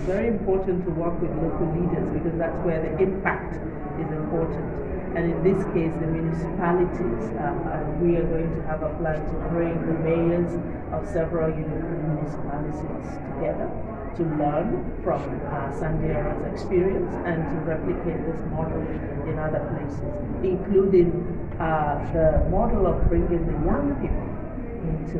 very important to work with local leaders because that's where the impact is important. And in this case, the municipalities, we are going to have a plan to bring the mayors of several municipalities together to learn from Sandiara's experience and to replicate this model in other places, including the model of bringing the young people into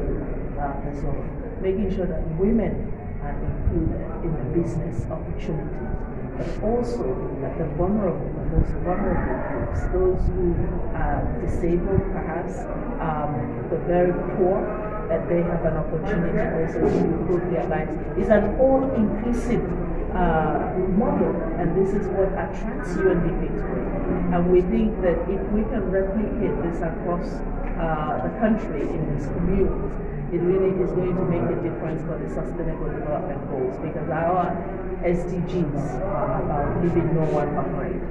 the zone, making sure that women are included in the business opportunities, but also that the vulnerable, the most vulnerable groups, those who are disabled perhaps, the very poor, that they have an opportunity also to improve their lives. It's an all-inclusive model, and this is what attracts UNDP to it. And we think that if we can replicate this across the country in these communities, it really is going to make a difference for the Sustainable Development Goals, because our SDGs are about leaving no one behind.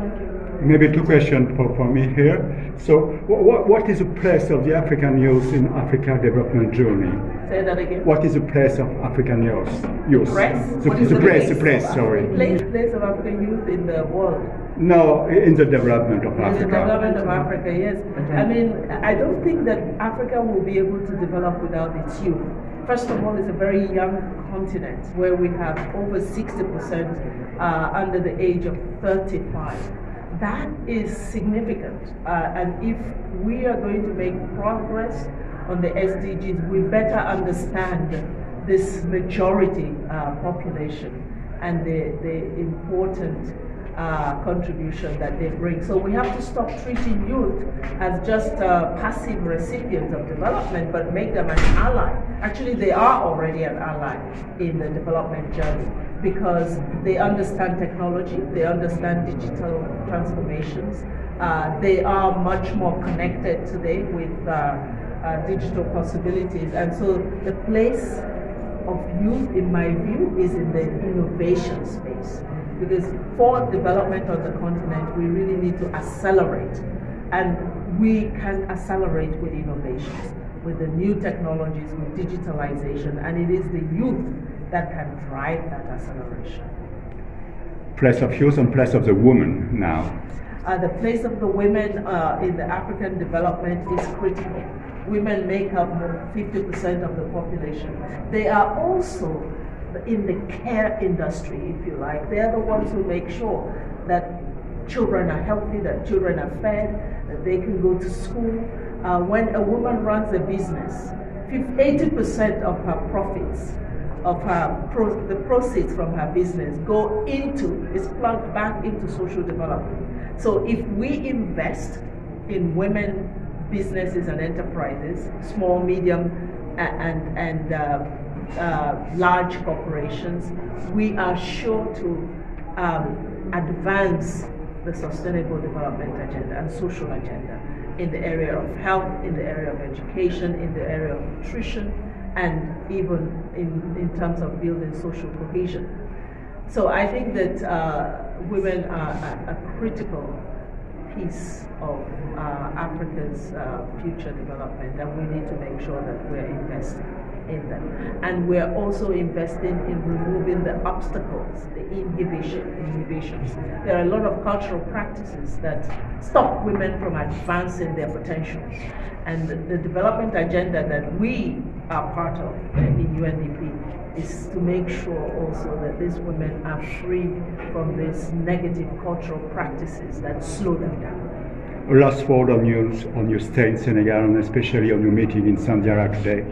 Thank you. Maybe two questions for me here. So, what is the place of the African youth in Africa development journey? Say that again. What is the place of African youth? Press? The place, sorry. Place of African youth in the world. No, in the development of Africa. In the development of Africa, yes. I mean, I don't think that Africa will be able to develop without its youth. First of all, it's a very young continent where we have over 60% under the age of 35. That is significant. And if we are going to make progress on the SDGs, we better understand this majority population and the important contribution that they bring. So we have to stop treating youth as just passive recipients of development, but make them an ally. Actually, they are already an ally in the development journey because they understand technology, they understand digital transformations, they are much more connected today with digital possibilities. And so the place of youth, in my view, is in the innovation space. Because for development of the continent, we really need to accelerate. And we can accelerate with innovations, with the new technologies, with digitalization, and it is the youth that can drive that acceleration. Place of youth and place of the woman now. The place of the women in the African development is critical. Women make up 50% of the population. They are also in the care industry, if you like. They are the ones who make sure that children are healthy, that children are fed, that they can go to school. When a woman runs a business, 80% of her profits, of her the proceeds from her business is plugged back into social development. So if we invest in women businesses and enterprises, small, medium, and large corporations, we are sure to advance the sustainable development agenda and social agenda in the area of health, in the area of education, in the area of nutrition, and even in terms of building social cohesion. So I think that women are a critical piece of Africa's future development, and we need to make sure that we're investing in them. And we're also investing in removing the obstacles, the inhibitions. There are a lot of cultural practices that stop women from advancing their potential. And the development agenda that we are part of in UNDP is to make sure also that these women are free from these negative cultural practices that slow them down. Last word on your stay in Senegal, and especially on your meeting in Sandiara today,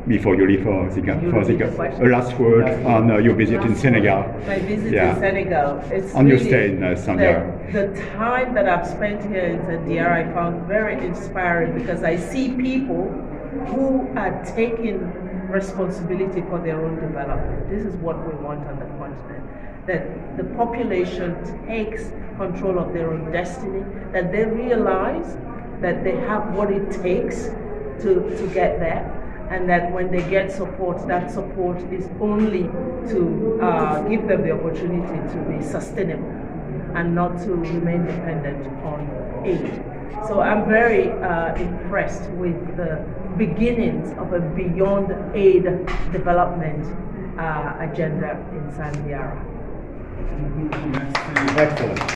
before you leave for the last word on your visit in Senegal. My visit in Senegal. It's on your stay in Sandiara. The time that I've spent here in Sandiara I found very inspiring because I see people who are taking responsibility for their own development. This is what we want on the continent. That the population takes control of their own destiny, that they realize that they have what it takes to get there, and that when they get support, that support is only to give them the opportunity to be sustainable and not to remain dependent on aid. So I'm very impressed with the beginnings of a beyond aid development agenda in Sandiara. Excellent.